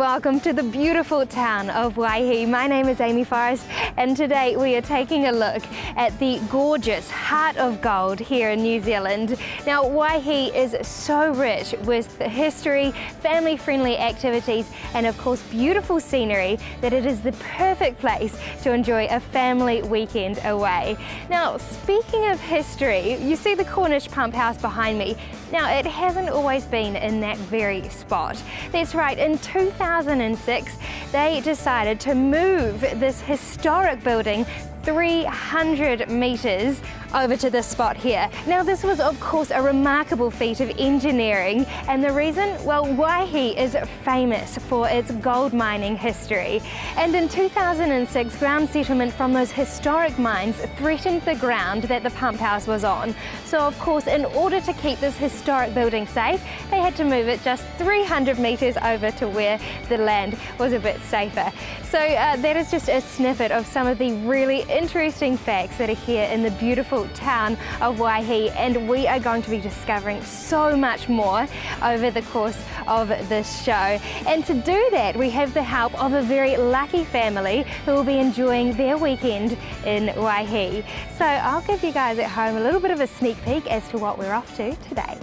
welcome to the beautiful town of Waihi. My name is Amy Forrest, and today we are taking a look at the gorgeous Heart of Gold here in New Zealand. Now, Waihi is so rich with history, family-friendly activities, and of course beautiful scenery that it is the perfect place to enjoy a family weekend away. Now, speaking of history, you see the Cornish pump house behind me. Now, it hasn't always been in that very spot. That's right, in 2006, they decided to move this historic building 300 metres over to this spot here. Now, this was of course a remarkable feat of engineering, and the reason, well, Waihi is famous for its gold mining history. And in 2006, ground settlement from those historic mines threatened the ground that the pump house was on. So of course, in order to keep this historic building safe, they had to move it just 300 metres over to where the land was a bit safer. So that is just a snippet of some of the really interesting facts that are here in the beautiful town of Waihi, and we are going to be discovering so much more over the course of this show. And to do that, we have the help of a very lucky family who will be enjoying their weekend in Waihi. So I'll give you guys at home a little bit of a sneak peek as to what we're off to today.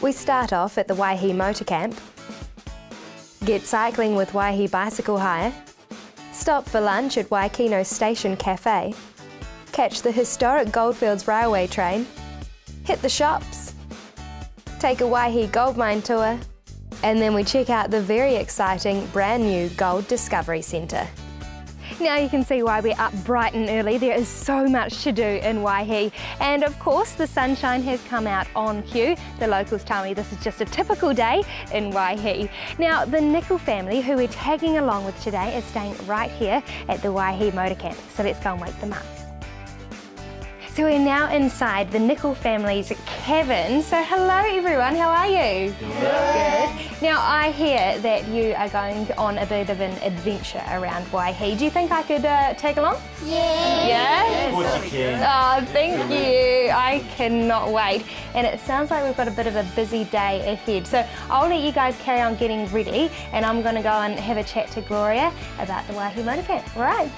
We start off at the Waihi Motor Camp, get cycling with Waihi Bicycle Hire, stop for lunch at Waikino Station Cafe, catch the historic Goldfields Railway train, hit the shops, take a Waihi gold mine tour, and then we check out the very exciting brand new Gold Discovery Centre. Now you can see why we're up bright and early. There is so much to do in Waihi, and of course the sunshine has come out on cue. The locals tell me this is just a typical day in Waihi. Now, the Nickel family, who we're tagging along with today, is staying right here at the Waihi Motor Camp, so let's go and wake them up. So we're now inside the Nickel family's cabin. So hello everyone, how are you? Good. Now, I hear that you are going on a bit of an adventure around Waihi. Do you think I could tag along? Yeah. Yeah? Of course you can. Oh, thank you. I cannot wait. And it sounds like we've got a bit of a busy day ahead. So I'll let you guys carry on getting ready, and I'm going to go and have a chat to Gloria about the Waihi Motor Camp. All right?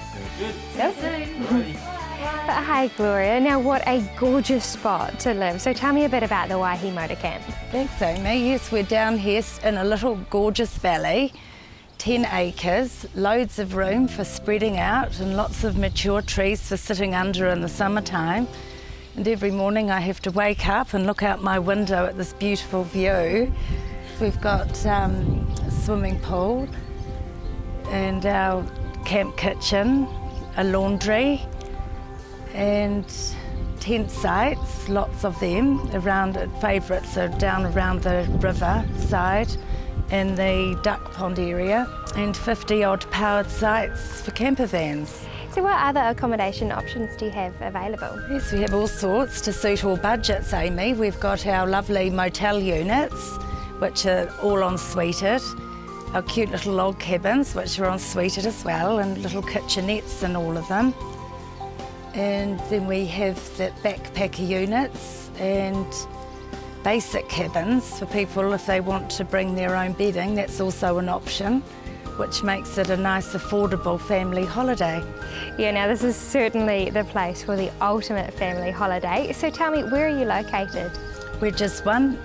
Very Go soon. Hi Gloria, now what a gorgeous spot to live. So tell me a bit about the Waihi Motor Camp. Thanks Amy. Yes, we're down here in a little gorgeous valley, 10 acres, loads of room for spreading out and lots of mature trees for sitting under in the summertime. And every morning I have to wake up and look out my window at this beautiful view. We've got a swimming pool and our camp kitchen, a laundry, and tent sites, lots of them around. Favourites are down around the river side and the duck pond area, and 50 odd powered sites for camper vans. So what other accommodation options do you have available? Yes, we have all sorts to suit all budgets, Amy. We've got our lovely motel units, which are all ensuited, our cute little log cabins, which are ensuited as well, and little kitchenettes in all of them. And then we have the backpacker units and basic cabins for people if they want to bring their own bedding. That's also an option, which makes it a nice affordable family holiday. Yeah, now this is certainly the place for the ultimate family holiday. So tell me, where are you located? We're just one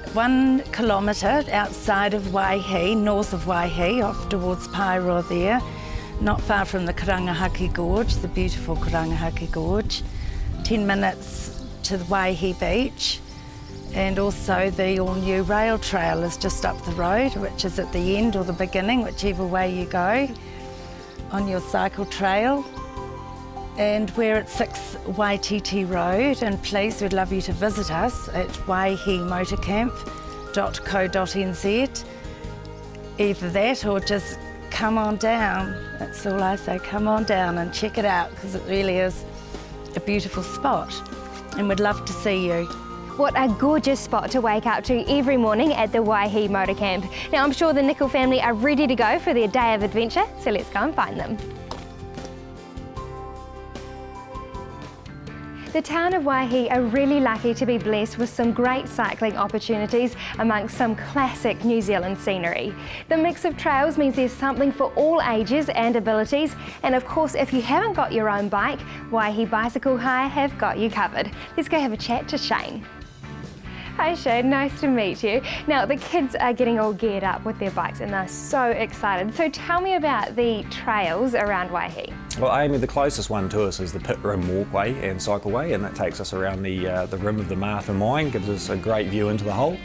kilometre outside of Waihi, north of Waihi, off towards Paeroa there. Not far from the Karangahaki Gorge, the beautiful Karangahaki Gorge. 10 minutes to the Waihi Beach, and also the all-new rail trail is just up the road, which is at the end or the beginning, whichever way you go, on your cycle trail. And we're at 6 Waititi Road, and please, we'd love you to visit us at waihimotorcamp.co.nz. Either that or just come on down. That's all I say, come on down and check it out, because it really is a beautiful spot, and we'd love to see you. What a gorgeous spot to wake up to every morning at the Waihi Motor Camp. Now, I'm sure the Nickel family are ready to go for their day of adventure, so let's go and find them. The town of Waihi are really lucky to be blessed with some great cycling opportunities amongst some classic New Zealand scenery. The mix of trails means there's something for all ages and abilities, and of course if you haven't got your own bike, Waihi Bicycle Hire have got you covered. Let's go have a chat to Shane. Hi Shane, nice to meet you. Now the kids are getting all geared up with their bikes and they're so excited. So tell me about the trails around Waihi. Well, Amy, the closest one to us is the Pit Rim Walkway and Cycleway, and that takes us around the rim of the Martha Mine, gives us a great view into the hole.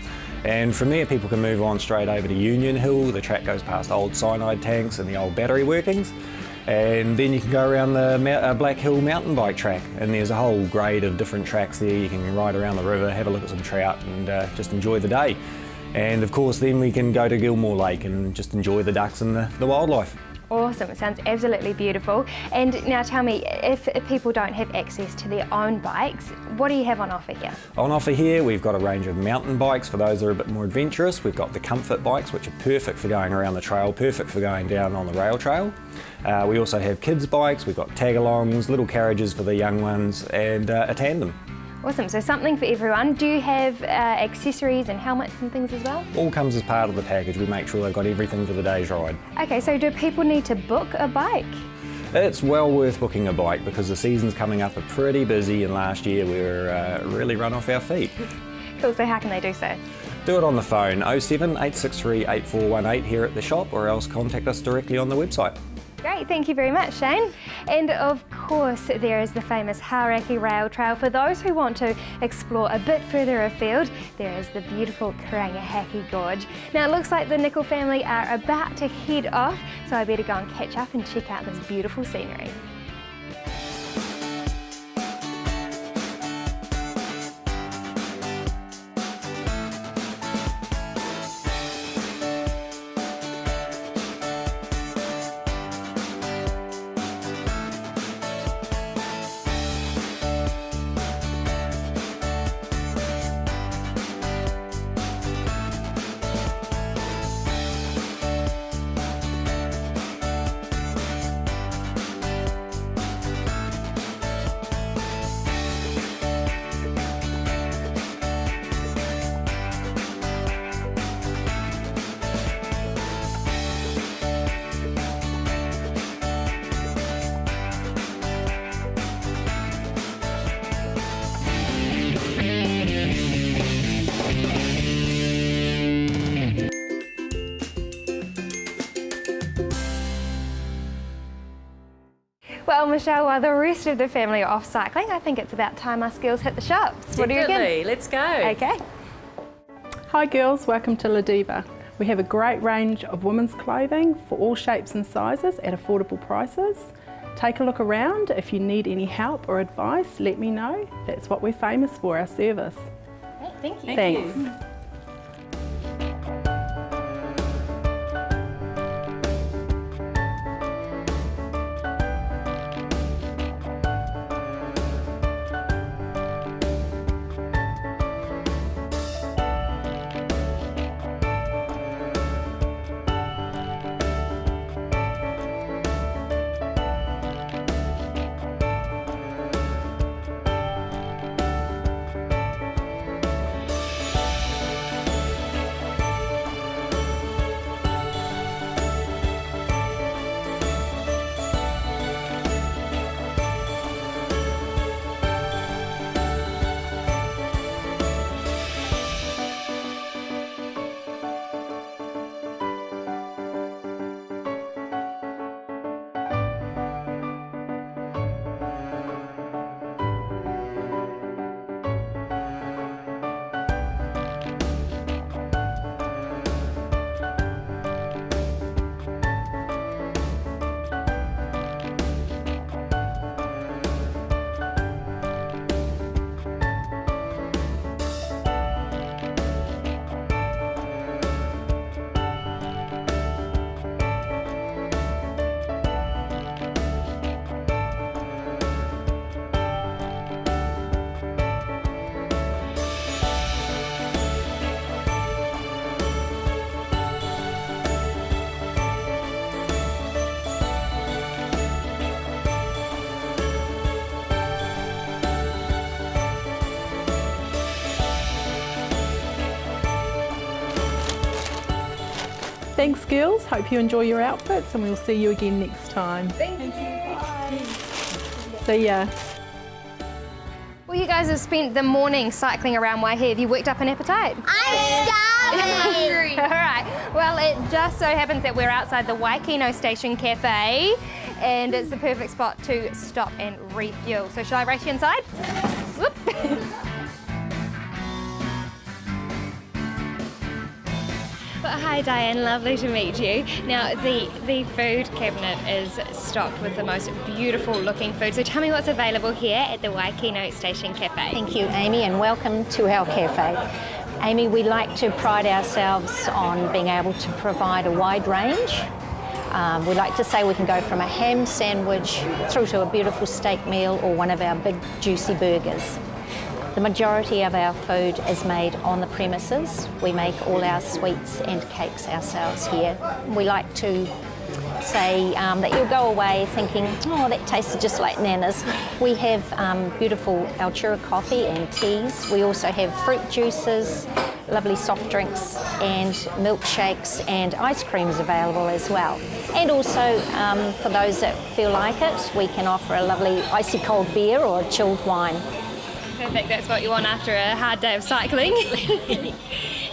And from there people can move on straight over to Union Hill. The track goes past old cyanide tanks and the old battery workings. And then you can go around the Black Hill mountain bike track, and there's a whole grade of different tracks there. You can ride around the river, have a look at some trout and just enjoy the day. And of course then we can go to Gilmore Lake and just enjoy the ducks and the wildlife. Awesome, it sounds absolutely beautiful. And now tell me, if people don't have access to their own bikes, what do you have on offer here? On offer here, we've got a range of mountain bikes for those that are a bit more adventurous. We've got the comfort bikes, which are perfect for going around the trail, perfect for going down on the rail trail. We also have kids bikes, we've got tag-alongs, little carriages for the young ones, and a tandem. Awesome, so something for everyone. Do you have accessories and helmets and things as well? All comes as part of the package. We make sure they've got everything for the day's ride. Okay, so do people need to book a bike? It's well worth booking a bike because the seasons coming up are pretty busy, and last year we were really run off our feet. Cool, so how can they do so? Do it on the phone, 07 863 8418 here at the shop, or else contact us directly on the website. Great, thank you very much, Shane. And of course, there is the famous Hauraki Rail Trail. For those who want to explore a bit further afield, there is the beautiful Karangahaki Gorge. Now, it looks like the Nickel family are about to head off, so I better go and catch up and check out this beautiful scenery. Well, Michelle, while the rest of the family are off cycling, I think it's about time us girls hit the shops. What do you reckon? Let's go. Okay. Hi girls, welcome to La Diva. We have a great range of women's clothing for all shapes and sizes at affordable prices. Take a look around. If you need any help or advice, let me know. That's what we're famous for, our service. Thank you. Thanks. Thanks girls, hope you enjoy your outfits and we'll see you again next time. Thank you. Bye. See ya. Well, you guys have spent the morning cycling around Waihi. Have you worked up an appetite? I'm starving! All right. Well, it just so happens that we're outside the Waikino Station Cafe and it's the perfect spot to stop and refuel. So shall I race you inside? Whoop. Well, hi Diane, lovely to meet you. Now the food cabinet is stocked with the most beautiful looking food. So tell me what's available here at the Waikino Station Cafe. Thank you, Amy, and welcome to our cafe. Amy, we like to pride ourselves on being able to provide a wide range. We like to say we can go from a ham sandwich through to a beautiful steak meal or one of our big juicy burgers. The majority of our food is made on the premises. We make all our sweets and cakes ourselves here. We like to say that you'll go away thinking, oh, that tasted just like Nana's. We have beautiful Altura coffee and teas. We also have fruit juices, lovely soft drinks and milkshakes and ice creams available as well. And also, for those that feel like it, we can offer a lovely icy cold beer or a chilled wine. Perfect, that's what you want after a hard day of cycling.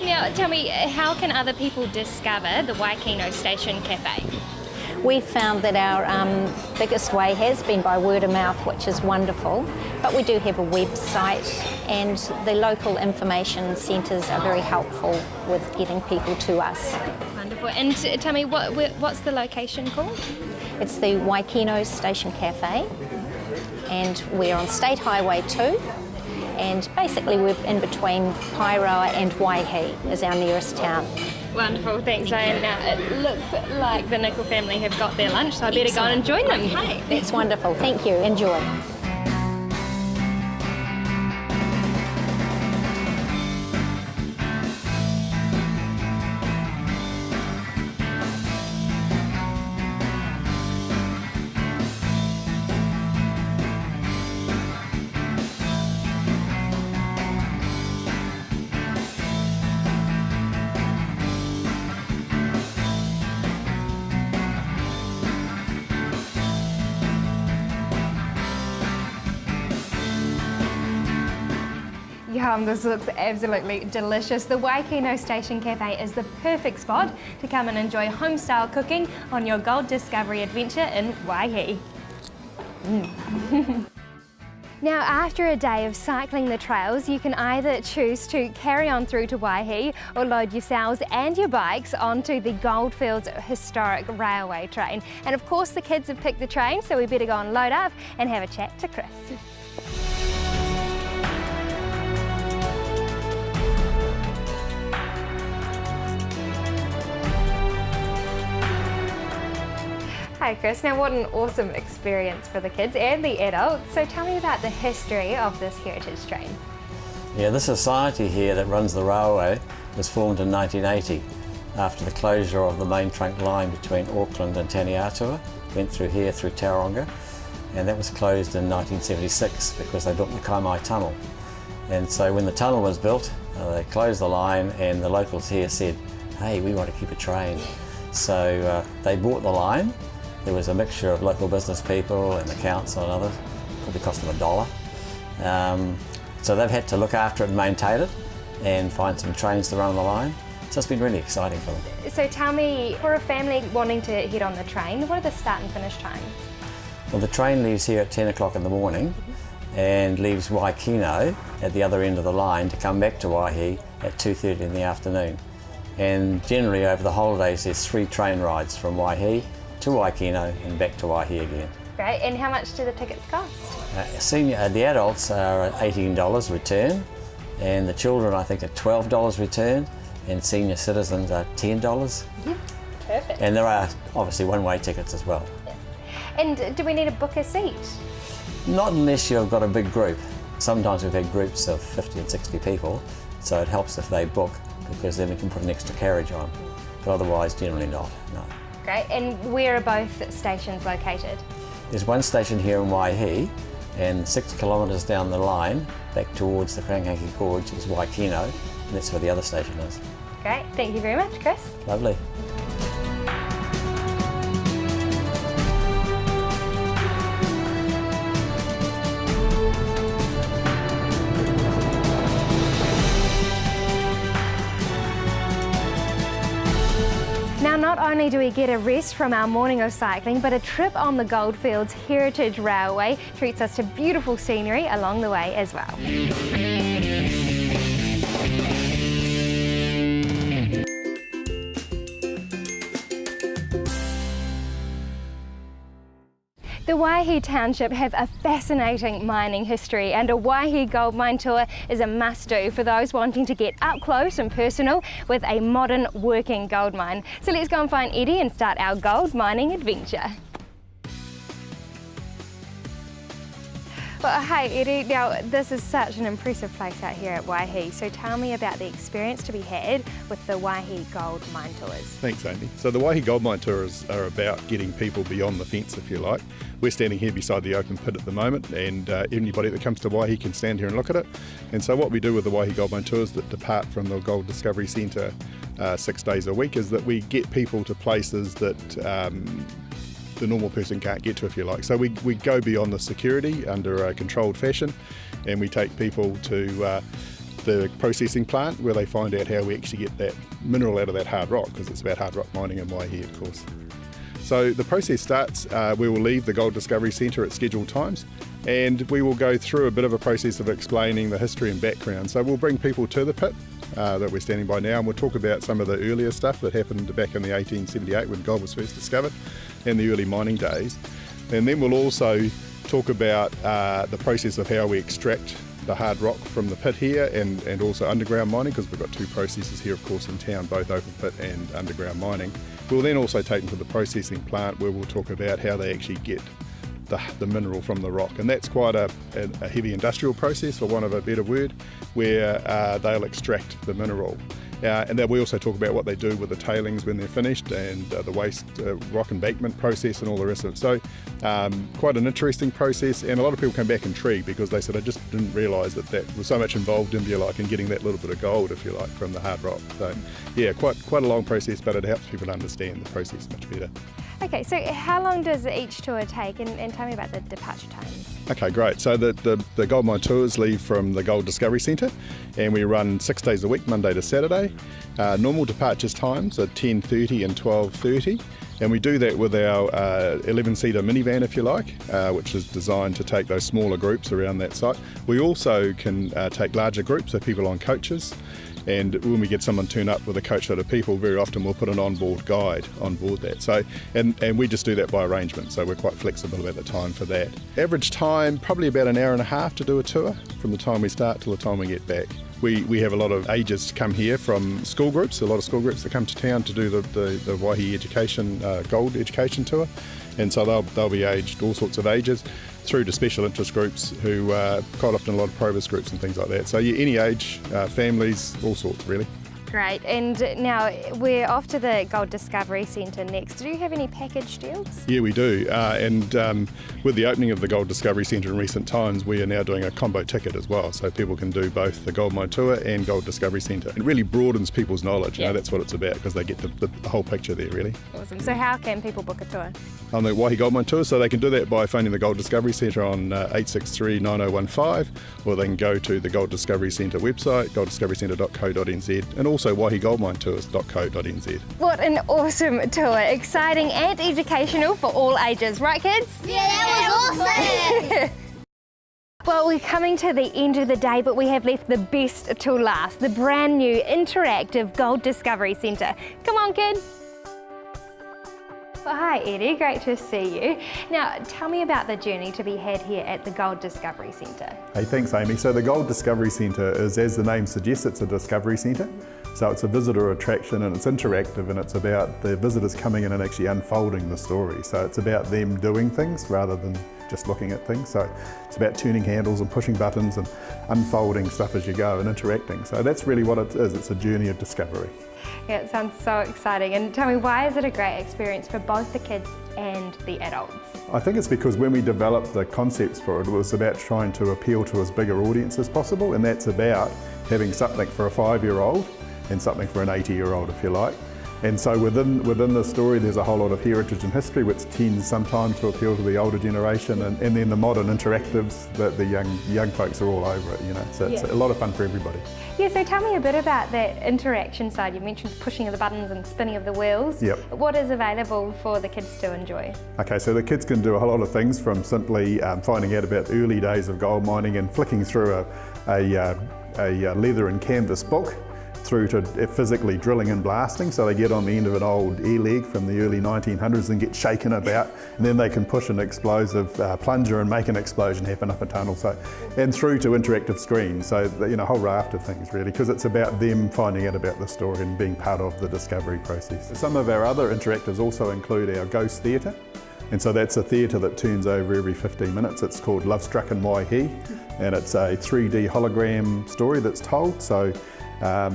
Now, tell me, how can other people discover the Waikino Station Cafe? We've found that our biggest way has been by word of mouth, which is wonderful, but we do have a website and the local information centres are very helpful with getting people to us. Wonderful, and tell me, what's the location called? It's the Waikino Station Cafe and we're on State Highway 2. And basically we're in between Pairoa and Waihi is our nearest town. Wonderful, thanks Diane. Now it looks like the Nickel family have got their lunch, so I better go and join them. Okay, that's wonderful. Thank you. Enjoy. Yum, this looks absolutely delicious. The Waikino Station Cafe is the perfect spot to come and enjoy home-style cooking on your gold discovery adventure in Waihi. Now, after a day of cycling the trails, you can either choose to carry on through to Waihi or load yourselves and your bikes onto the Goldfields historic railway train. And of course, the kids have picked the train, so we better go and load up and have a chat to Chris. Hi Chris, now what an awesome experience for the kids and the adults. So tell me about the history of this heritage train. Yeah, the society here that runs the railway was formed in 1980 after the closure of the main trunk line between Auckland and Taniatua. Went through here through Tauranga, and that was closed in 1976 because they built the Kaimai Tunnel. And so when the tunnel was built, they closed the line and the locals here said, hey, we want to keep a train. So they bought the line. There was a mixture of local business people and the council and others. Probably cost them $1. So they've had to look after it and maintain it and find some trains to run on the line. So it's been really exciting for them. So tell me, for a family wanting to head on the train, what are the start and finish times? Well, the train leaves here at 10 o'clock in the morning and leaves Waikino at the other end of the line to come back to Waihi at 2:30 in the afternoon. And generally over the holidays there's 3 train rides from Waihi to Waikino and back to Waihi again. Great, and how much do the tickets cost? The adults are at $18 return, and the children I think are $12 return, and senior citizens are $10. Perfect. And there are obviously one-way tickets as well. And do we need to book a seat? Not unless you've got a big group. Sometimes we've had groups of 50 and 60 people, so it helps if they book because then we can put an extra carriage on. But otherwise, generally not, no. Great, and where are both stations located? There's one station here in Waihi, and 6 kilometres down the line, back towards the Karangangi Gorge, is Waikino, and that's where the other station is. Great, thank you very much, Chris. Lovely. only do we get a rest from our morning of cycling, but a trip on the Goldfields Heritage Railway treats us to beautiful scenery along the way as well. The Waihi Township have a fascinating mining history, and a Waihi gold mine tour is a must-do for those wanting to get up close and personal with a modern working gold mine. So let's go and find Eddie and start our gold mining adventure. Well, hey Eddie, now this is such an impressive place out here at Waihi, so tell me about the experience to be had with the Waihi Gold Mine Tours. Thanks, Amy. So the Waihi Gold Mine Tours are about getting people beyond the fence, if you like. We're standing here beside the open pit at the moment, and anybody that comes to Waihi can stand here and look at it. And so what we do with the Waihi Gold Mine Tours that depart from the Gold Discovery Centre 6 days a week is that we get people to places that the normal person can't get to, if you like. So we go beyond the security under a controlled fashion, and we take people to the processing plant where they find out how we actually get that mineral out of that hard rock, because it's about hard rock mining in Waihi, of course. So the process starts, we will leave the Gold Discovery Centre at scheduled times, and we will go through a bit of a process of explaining the history and background. So we'll bring people to the pit that we're standing by now, and we'll talk about some of the earlier stuff that happened back in the 1878 when gold was first discovered and the early mining days. And then we'll also talk about the process of how we extract the hard rock from the pit here, and also underground mining, because we've got two processes here of course in town, both open pit and underground mining. We'll then also take them to the processing plant where we'll talk about how they actually get the mineral from the rock, and that's quite a heavy industrial process, for want of a better word, where they'll extract the mineral. And then we also talk about what they do with the tailings when they're finished, and the waste rock embankment process and all the rest of it. So quite an interesting process, and a lot of people come back intrigued because they said, I just didn't realise that was so much involved in, if you like, in getting that little bit of gold, if you like, from the hard rock. So yeah, quite a long process, but it helps people to understand the process much better. Okay, so how long does each tour take, and tell me about the departure times? Okay, great. So the gold mine tours leave from the Gold Discovery Centre, and we run 6 days a week, Monday to Saturday. Normal departures times are 10:30 and 12:30, and we do that with our 11-seater minivan, if you like, which is designed to take those smaller groups around that site. We also can take larger groups, so people on coaches. And when we get someone turn up with a coachload of people, very often we'll put an onboard guide on board that. So, and we just do that by arrangement, so we're quite flexible about the time for that. Average time, probably about an hour and a half to do a tour, from the time we start till the time we get back. We have a lot of ages come here from school groups, a lot of school groups that come to town to do the Waihi education, gold education tour. And so they'll be aged all sorts of ages, through to special interest groups who quite often a lot of Provis groups and things like that. So yeah, any age, families, all sorts really. Great, and now we're off to the Gold Discovery Centre next. Do you have any package deals? Yeah, we do, and with the opening of the Gold Discovery Centre in recent times, we are now doing a combo ticket as well, so people can do both the Gold Mine Tour and Gold Discovery Centre. It really broadens people's knowledge, you know, that's what it's about, because they get the whole picture there really. Awesome, so how can people book a tour? On the Waihi Gold Mine Tour, so they can do that by phoning the Gold Discovery Centre on 863 9015, or they can go to the Gold Discovery Centre website, golddiscoverycentre.co.nz, and also waihigoldminetours.co.nz. What an awesome tour, exciting and educational for all ages, right kids? Yeah, that was awesome! Well, we're coming to the end of the day, but we have left the best till last, the brand new interactive Gold Discovery Centre. Come on kids! Well, hi Eddie, great to see you. Now, tell me about the journey to be had here at the Gold Discovery Centre. Hey, thanks Amy. So the Gold Discovery Centre is, as the name suggests, it's a discovery centre. So it's a visitor attraction, and it's interactive, and it's about the visitors coming in and actually unfolding the story. So it's about them doing things rather than just looking at things. So it's about turning handles and pushing buttons and unfolding stuff as you go and interacting. So that's really what it is. It's a journey of discovery. Yeah, it sounds so exciting. And tell me, why is it a great experience for both the kids and the adults? I think it's because when we developed the concepts for it, it was about trying to appeal to as big an audience as possible, and that's about having something for a 5-year-old and something for an 80-year-old, if you like. And so within the story there's a whole lot of heritage and history which tends sometimes to appeal to the older generation, and then the modern interactives that the young folks are all over it, you know. So it's a lot of fun for everybody. Yeah, so tell me a bit about that interaction side. You mentioned pushing of the buttons and spinning of the wheels. Yep. What is available for the kids to enjoy? Okay, so the kids can do a whole lot of things, from simply finding out about early days of gold mining and flicking through a leather and canvas book, through to physically drilling and blasting. So they get on the end of an old air leg from the early 1900s and get shaken about, and then they can push an explosive plunger and make an explosion happen up a tunnel. So, and through to interactive screens. So, you know, a whole raft of things really, because it's about them finding out about the story and being part of the discovery process. Some of our other interactives also include our ghost theatre. And so that's a theatre that turns over every 15 minutes. It's called Love Struck in Waihi, and it's a 3D hologram story that's told. So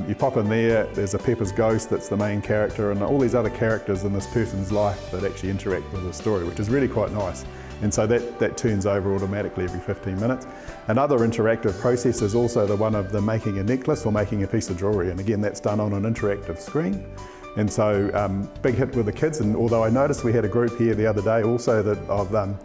you pop in there's a Pepper's ghost that's the main character, and all these other characters in this person's life that actually interact with the story, which is really quite nice. And so that turns over automatically every 15 minutes. Another interactive process is also the one of the making a necklace or making a piece of jewellery, and again that's done on an interactive screen. And so big hit with the kids, and although I noticed we had a group here the other day also that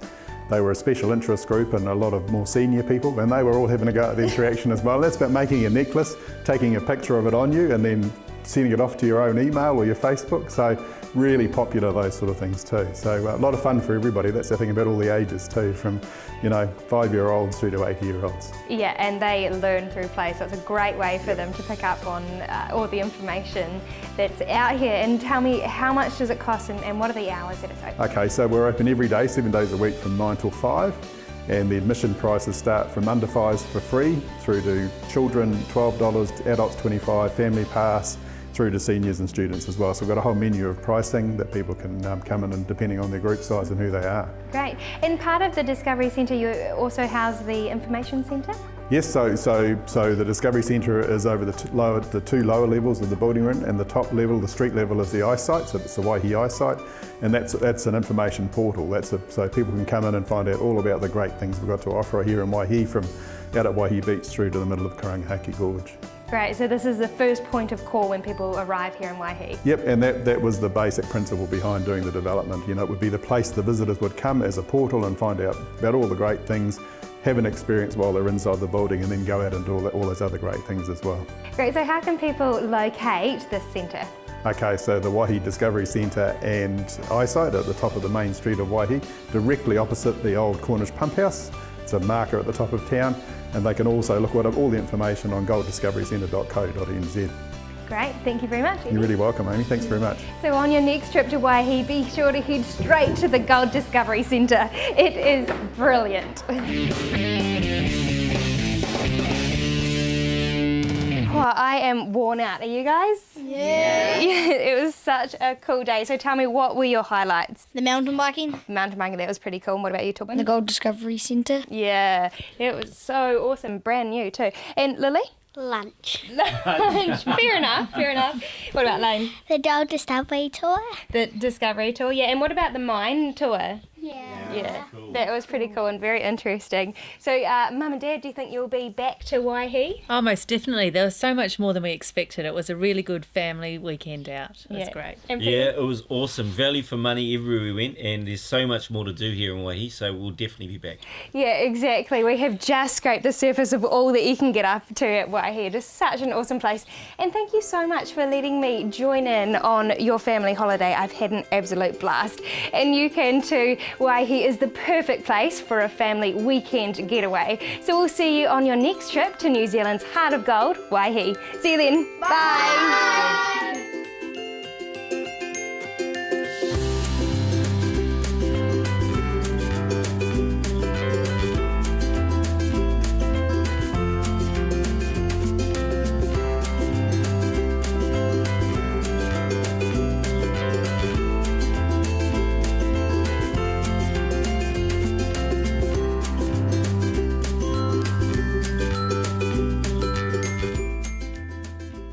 they were a special interest group and a lot of more senior people, and they were all having a go at the interaction as well. That's about making a necklace, taking a picture of it on you and then sending it off to your own email or your Facebook. So really popular, those sort of things too. So a lot of fun for everybody. That's the thing about all the ages too, from 5-year-olds through to 80-year-olds. Yeah, and they learn through play, so it's a great way for them to pick up on all the information that's out here. And tell me, how much does it cost and what are the hours that it's open? Okay, so we're open every day, 7 days a week from 9 till 5. And the admission prices start from under 5s for free through to children $12, adults $25, family pass, through to seniors and students as well. So we've got a whole menu of pricing that people can come in, and depending on their group size and who they are. Great. And part of the Discovery Centre, you also house the Information Centre? Yes, so the Discovery Centre is over the two lower levels of the building room, and the top level, the street level, is the eyesight, so it's the Waihi eyesight, and that's an information portal. So people can come in and find out all about the great things we've got to offer here in Waihi, from out at Waihi Beach through to the middle of Karangahaki Gorge. Great, so this is the first point of call when people arrive here in Waihi. Yep, and that was the basic principle behind doing the development. You know, it would be the place the visitors would come as a portal and find out about all the great things, have an experience while they're inside the building, and then go out and do all those other great things as well. Great, so how can people locate this centre? Okay, so the Waihi Discovery Centre and Eyesight at the top of the main street of Waihi, directly opposite the old Cornish pump house. It's a marker at the top of town, and they can also look at all the information on golddiscoverycentre.co.nz. Great, thank you very much. You're really welcome, Amy. Thanks very much. So on your next trip to Waihi, be sure to head straight to the Gold Discovery Centre. It is brilliant. Well, I am worn out. Are you guys? Yeah. It was such a cool day. So tell me, what were your highlights? The mountain biking. Mountain biking, that was pretty cool. What about you, Tobin? The Gold Discovery Centre. Yeah, it was so awesome. Brand new too. And Lily? Lunch. Lunch. Fair enough, fair enough. What about Lane? The Gold Discovery Tour. The Discovery Tour, yeah. And what about the mine tour? Yeah. Cool. That was pretty cool and very interesting. So, Mum and Dad, do you think you'll be back to Waihi? Oh, most definitely. There was so much more than we expected. It was a really good family weekend out. It was great. Yeah, it was awesome. Value for money everywhere we went, and there's so much more to do here in Waihi, so we'll definitely be back. Yeah, exactly. We have just scraped the surface of all that you can get up to at Waihi. Just such an awesome place. And thank you so much for letting me join in on your family holiday. I've had an absolute blast. And you can too. Waihi is the perfect place for a family weekend getaway. So we'll see you on your next trip to New Zealand's Heart of Gold, Waihi. See you then. Bye.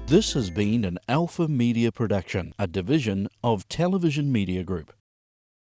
This has been an Alpha Media production, a division of Television Media Group.